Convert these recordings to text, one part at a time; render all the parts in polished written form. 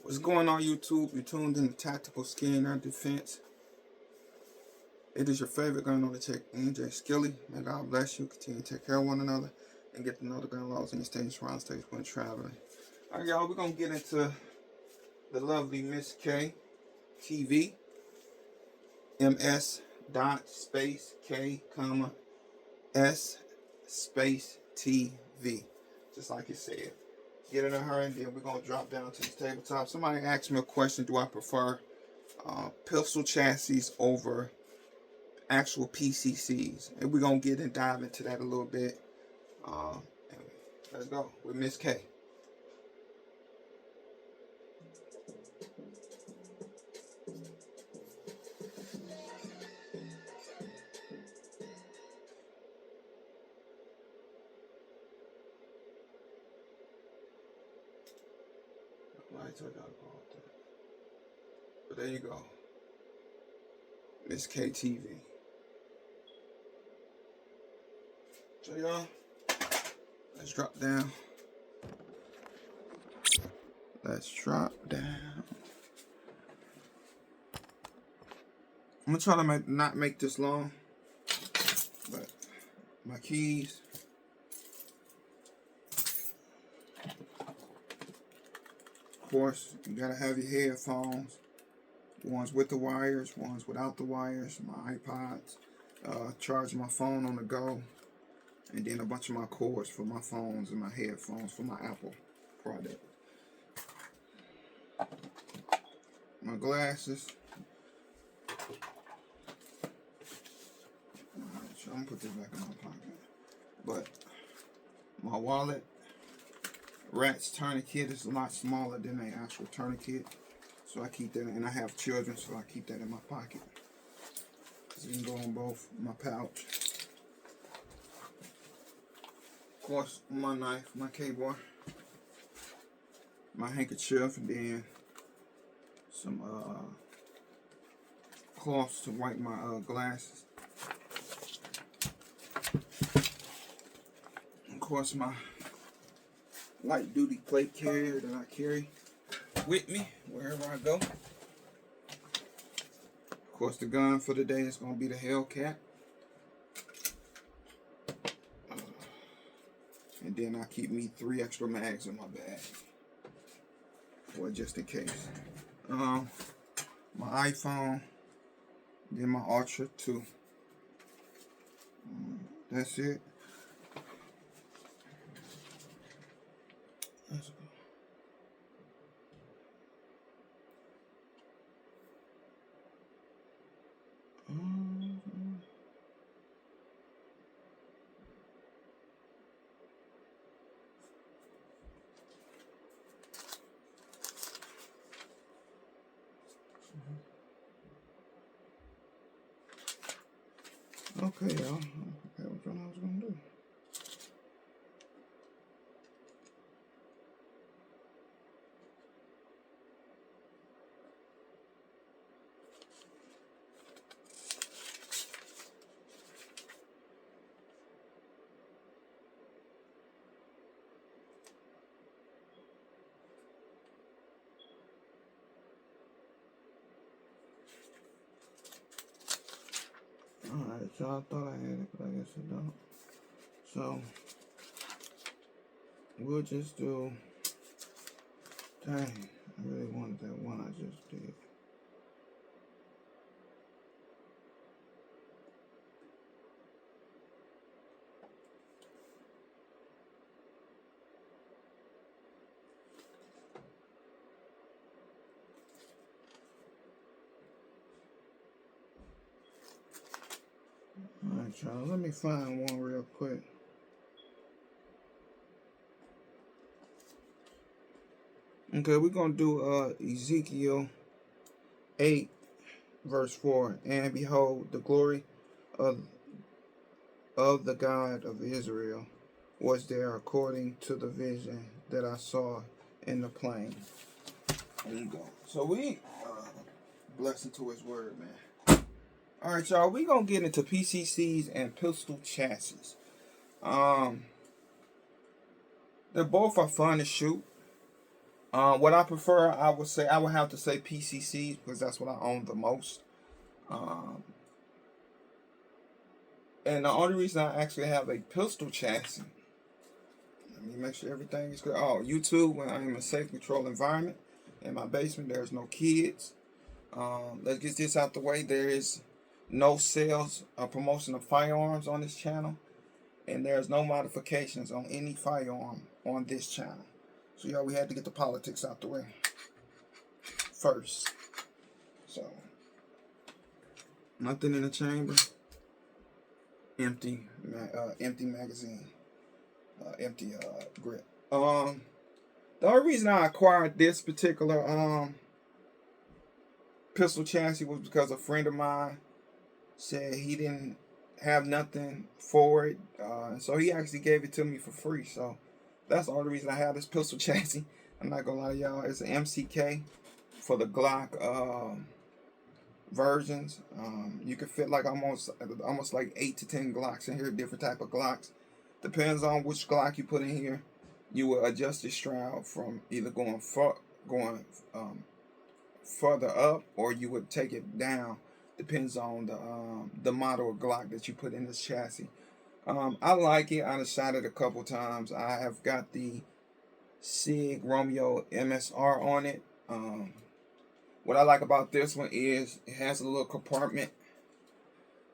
What's going on, YouTube? You're tuned in to Tactical Skin and Defense. It is your favorite gun on the tech, NJ Skilly. May God bless you. Continue to take care of one another and get to know the gun laws in the stage, around stage when traveling. All right, y'all, we're going to get into the lovely Miss K TV. MS dot space K comma S space TV. Just like it said. Get in her, and then we're going to drop down to the tabletop. Somebody asked me a question: do I prefer pistol chassis over actual PCCs? And we're going to get and dive into that a little bit. Let's go with Miss K. But there you go. Miss K TV. So y'all, let's drop down. Let's drop down. I'm gonna try to not make this long, but my keys. Of course, you gotta have your headphones. Ones with the wires, ones without the wires. My iPods, charge my phone on the go, and then a bunch of my cords for my phones and my headphones for my Apple product. My glasses. Alright, so I'm gonna put this back in my pocket. But my wallet, Rat's tourniquet is a lot smaller than the actual tourniquet. So I keep that, and I have children, so I keep that in my pocket. So you can go on both. My pouch. Of course, my knife, my keyboard, my handkerchief, and then some cloths to wipe my glasses. Of course, my light duty plate carrier that I carry with me wherever I go. Of course, the gun for the day is going to be the Hellcat. And then I keep me 3 extra mags in my bag, or just in case. My iPhone, then my Ultra 2. That's it. Let's go. Okay, y'all. Okay, what I was gonna do. Alright, so I thought I had it, but I guess I don't. So, we'll just do... Dang, I really wanted that one I just did. Alright, y'all, let me find one real quick. Okay, we're going to do Ezekiel 8, verse 4. And behold, the glory of the God of Israel was there according to the vision that I saw in the plain. There you go. So we, blessing to his word, man. Alright, y'all, we going to get into PCCs and pistol chassis. They both are fun to shoot. What I prefer, I would say, I would have to say PCC because that's what I own the most. Um, and the only reason I actually have a pistol chassis, let me make sure everything is good. Oh, YouTube, when I'm in a safe, controlled environment. In my basement, there's no kids. Let's get this out the way. There is no sales or promotion of firearms on this channel, and there's no modifications on any firearm on this channel. So yeah, we had to get the politics out the way first. So nothing in the chamber. Empty, empty magazine, empty grip. The only reason I acquired this particular pistol chassis was because a friend of mine said he didn't have nothing for it, so he actually gave it to me for free. So that's the only reason I have this pistol chassis. I'm not gonna lie to y'all. It's an MCK for the Glock versions. You can fit like almost like 8 to 10 Glocks in here, different type of Glocks. Depends on which Glock you put in here. You will adjust the strap from either going further up, or you would take it down. Depends on the model of Glock that you put in this chassis. I like it. I shot it a couple times. I have got the SIG Romeo MSR on it. What I like about this one is it has a little compartment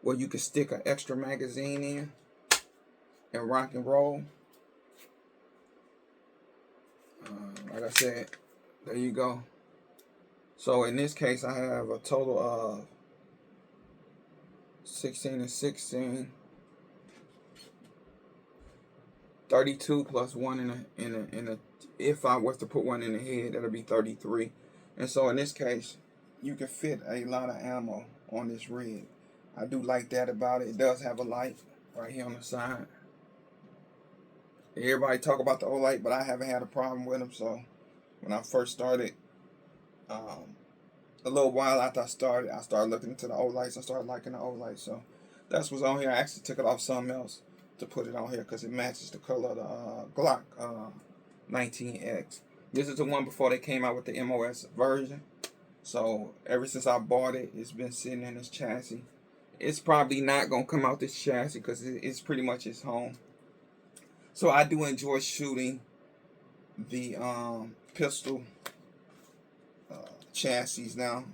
where you can stick an extra magazine in and rock and roll. Like I said, there you go. So in this case, I have a total of 16 and 16, 32 plus one in a. If I was to put one in the head, that'll be 33. And so in this case, you can fit a lot of ammo on this rig. I do like that about it. It does have a light right here on the side. Everybody talk about the old light, but I haven't had a problem with them. So when I first started, a little while after I started looking into the old lights. I started liking the old lights. So that's what's on here. I actually took it off something else to put it on here because it matches the color of the Glock 19X. This is the one before they came out with the MOS version. So ever since I bought it, it's been sitting in this chassis. It's probably not going to come out this chassis because it's pretty much its home. So I do enjoy shooting the pistol chassis now.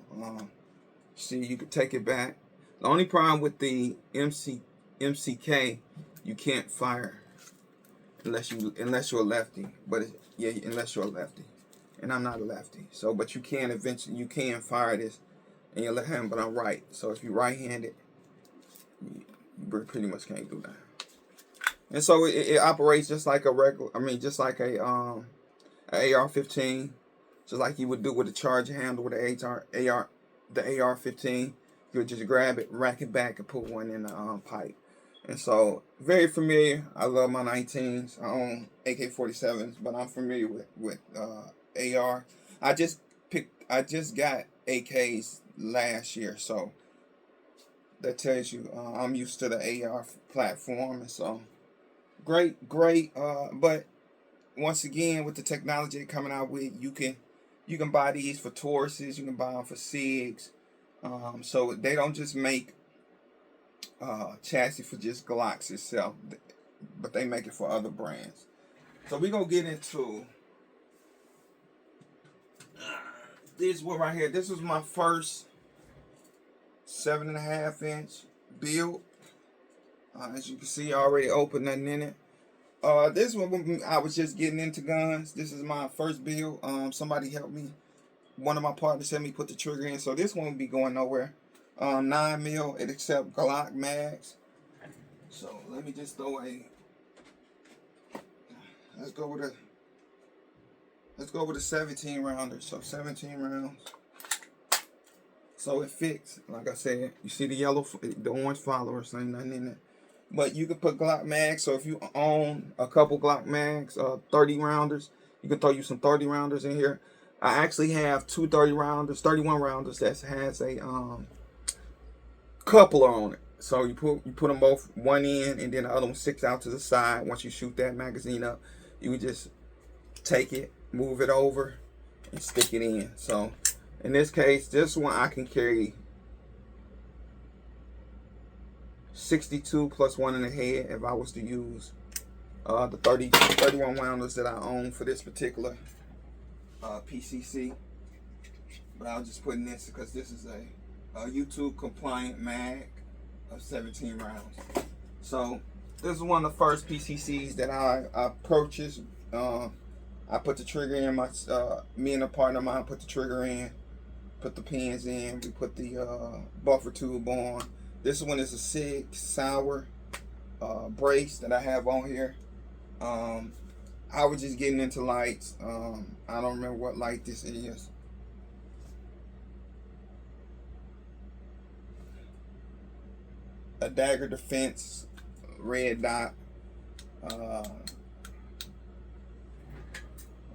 See, you can take it back. The only problem with the MCK, you can't fire unless you're a lefty. But unless you're a lefty, and I'm not a lefty. So, but you can fire this in your left hand. But I'm right. So if you're right-handed, you pretty much can't do that. And so it operates just like a regular. I mean, just like a AR-15, just like you would do with a charge handle with the AR-15. You would just grab it, rack it back, and put one in the pipe. And so, very familiar. I love my 19s. I own AK-47s, but I'm familiar with AR. I just got AKs last year, so that tells you I'm used to the AR platform, and so great. But once again, with the technology coming out with, you can buy these for Tauruses, you can buy them for SIGs. So they don't just make chassis for just Glocks itself, but they make it for other brands. So we're gonna get into this one right here. This was my first 7.5 inch build. As you can see, I already opened nothing in it. This one, I was just getting into guns. This is my first build. Somebody helped me. One of my partners helped me put the trigger in. So this one will be going nowhere. 9mm, it accepts Glock mags. So let me just throw let's go with a 17 rounder. So 17 rounds. So it fits. Like I said, you see the orange followers, ain't nothing in it. But you can put Glock mags. So if you own a couple Glock mags, 30 rounders, you can throw you some 30 rounders in here. I actually have two 31 rounders that has a coupler on it. So you put them both one in, and then the other one sticks out to the side. Once you shoot that magazine up, you would just take it, move it over, and stick it in. So in this case, this one I can carry 62 plus one in the head if I was to use the 31 rounders that I own for this particular PCC. But I was just putting this because this is a YouTube compliant mag of 17 rounds. So this is one of the first PCCs that I purchased. I put the trigger in. Me and a partner of mine put the trigger in, put the pins in. We put the buffer tube on. This one is a Sig Sauer brace that I have on here. I was just getting into lights. I don't remember what light this is. A Dagger Defense red dot. Let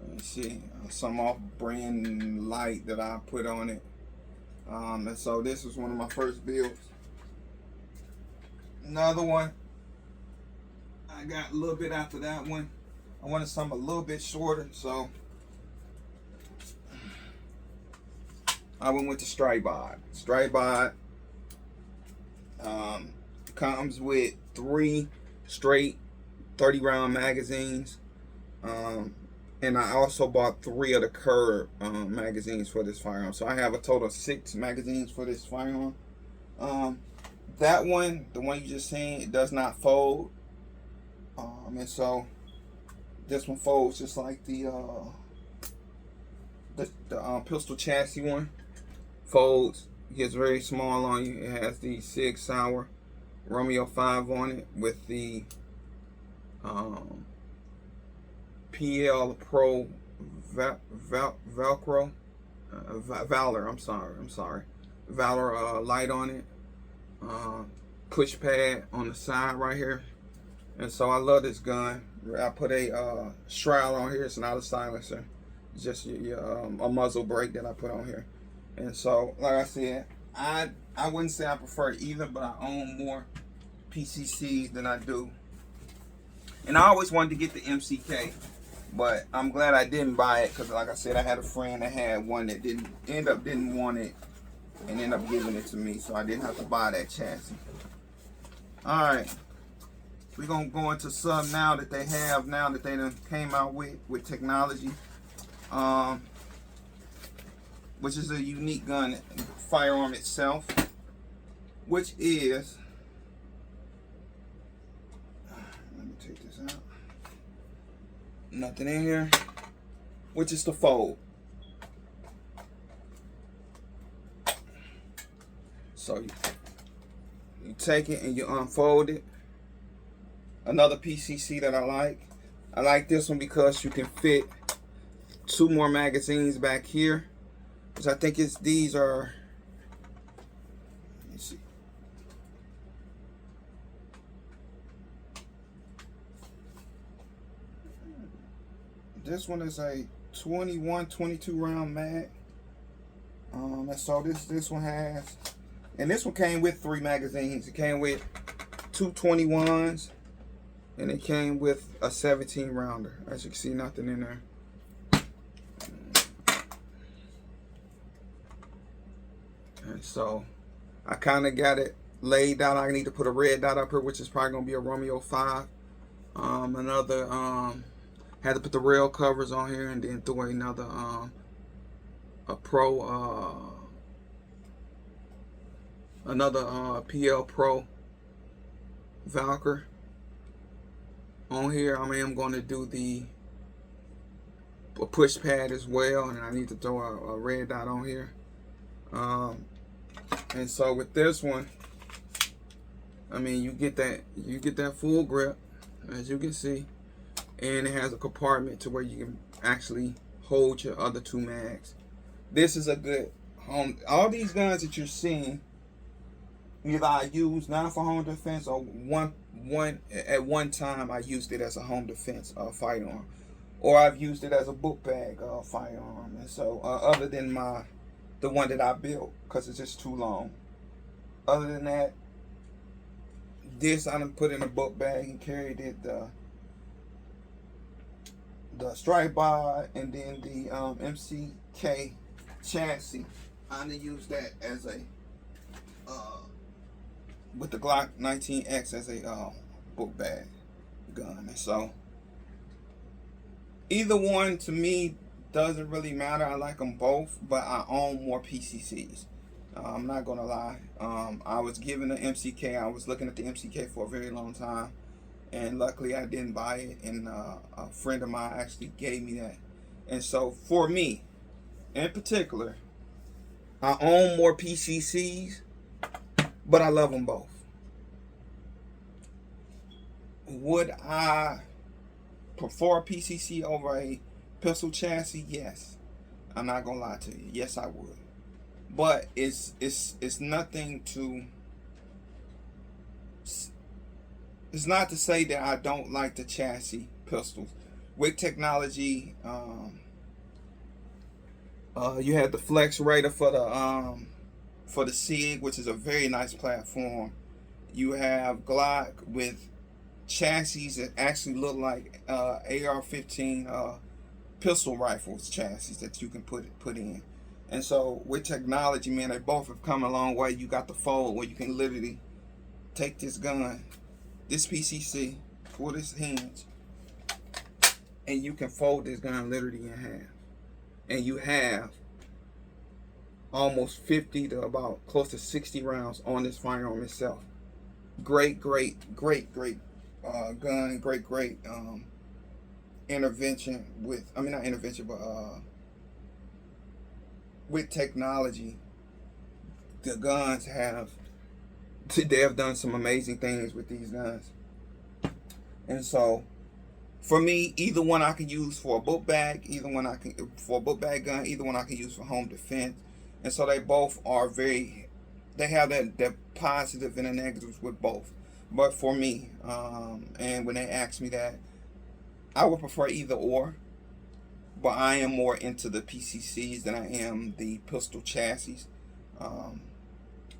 me see, some off-brand light that I put on it. And so this was one of my first builds. Another one I got a little bit after that one. I wanted something a little bit shorter, so I went with the Strybod. Strybod comes with 3 straight 30 round magazines, and I also bought 3 of the curved magazines for this firearm. So I have a total of 6 magazines for this firearm. That one, the one you just seen, it does not fold, and so this one folds just like the pistol chassis one folds. It gets very small on you. It has the Sig Sauer Romeo 5 on it with the PL Pro Velcro Valor. I'm sorry, Valor light on it. Push pad on the side right here, and so I love this gun. I put a shroud on here. It's not a silencer, it's just a muzzle brake that I put on here. And so, like I said, I wouldn't say I prefer either, but I own more PCCs than I do. And I always wanted to get the MCK, but I'm glad I didn't buy it because, like I said, I had a friend that had one that didn't want it and ended up giving it to me, so I didn't have to buy that chassis. All right, we're gonna go into some now that they done came out with technology, which is a unique gun firearm itself, which is, let me take this out, nothing in here, which is the fold. So you take it and you unfold it. Another PCC that I like this one because you can fit 2 more magazines back here, which I think these are, let me see, this one is a 22 round mag. And so this one has, and this one came with 3 magazines. It came with 2 21s, and it came with a 17 rounder. As you can see, nothing in there. And so I kind of got it laid out. I need to put a red dot up here, which is probably gonna be a Romeo 5. Had to put the rail covers on here, and then throw another a Pro PL Pro Valkyr on here. I am going to do a push pad as well, and I need to throw a red dot on here. And so with this one, I mean, you get that full grip, as you can see, and it has a compartment to where you can actually hold your other 2 mags. This is a good home. All these guns that you're seeing, either I use now for home defense, or at one time I used it as a home defense firearm, or I've used it as a book bag firearm. And so other than the one that I built, because it's just too long. Other than that, this I done put in a book bag and carried it the strike bar, and then the MCK chassis. I'm gonna use that as a with the Glock 19X as a book bag gun. And so either one to me doesn't really matter. I like them both, but I own more PCCs. I'm not gonna lie. I was given the MCK. I was looking at the MCK for a very long time, and luckily I didn't buy it. And a friend of mine actually gave me that. And so for me, in particular, I own more PCCs, but I love them both. Would I prefer a PCC over a pistol chassis? Yes. I'm not gonna lie to you. Yes, I would. But it's nothing to. It's not to say that I don't like the chassis pistols. With technology, you have the Flex Raider for the SIG, which is a very nice platform. You have Glock with chassis that actually look like AR-15 pistol rifles chassis that you can put in. And so with technology, man, they both have come a long way. You got the fold where you can literally take this gun, this PCC, pull this hinge, and you can fold this gun literally in half. And you have almost 50 to about close to 60 rounds on this firearm itself. Great gun, great intervention with, I mean not intervention, but with technology. The guns have, they have done some amazing things with these guns. And so for me, either one I can use for a book bag, either one I can for a book bag gun, either one I can use for home defense. And so they both are very, they have that positive and the negatives with both. But for me, and when they ask me that, I would prefer either or. But I am more into the PCCs than I am the pistol chassis. Like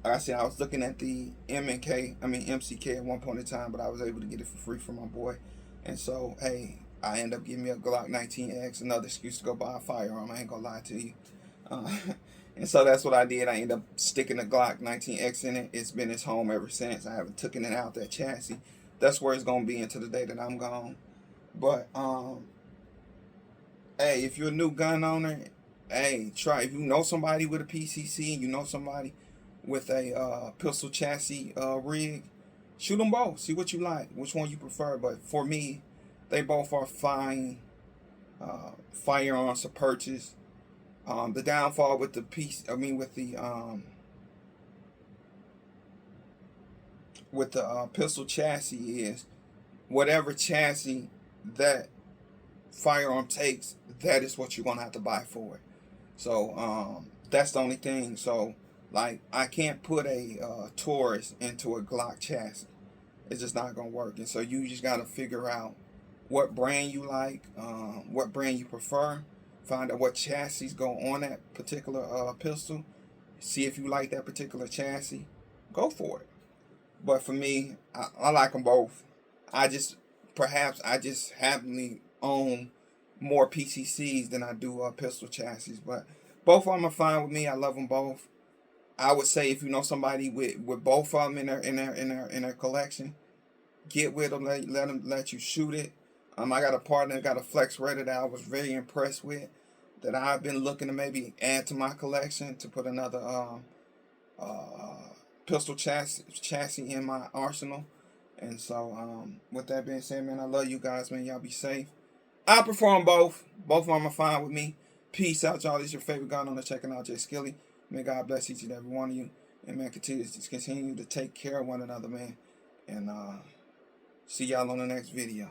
I said, I was looking at the MCK at one point in time, but I was able to get it for free from my boy. And so, hey, I end up getting me a Glock 19X, another excuse to go buy a firearm. I ain't gonna lie to you. And so that's what I did. I ended up sticking the Glock 19X in it. It's been its home ever since. I haven't taken it out, that chassis. That's where it's gonna be until the day that I'm gone. But hey, if you're a new gun owner, hey, try. If you know somebody with a PCC and you know somebody with a pistol chassis rig, shoot them both. See what you like, which one you prefer. But for me, they both are fine firearms to purchase. The downfall with the pistol chassis is whatever chassis that firearm takes, that is what you're gonna have to buy for it. So that's the only thing. So like I can't put a Taurus into a Glock chassis. It's just not gonna work. And so you just gotta figure out what brand you like, what brand you prefer. Find out what chassis go on that particular pistol. See if you like that particular chassis. Go for it. But for me, I like them both. Perhaps I just happily own more PCCs than I do pistol chassis. But both of them are fine with me. I love them both. I would say if you know somebody with both of them in their collection, get with them. Let you shoot it. I got a partner that got a Flex Raider that I was very impressed with, that I've been looking to maybe add to my collection to put another pistol chassis in my arsenal. And so with that being said, man, I love you guys, man. Y'all be safe. I prefer them both. Both of them are fine with me. Peace out, y'all. This is your favorite gun owner checking out Jay Skilly. May God bless each and every one of you. And man, continue to take care of one another, man. And see y'all on the next video.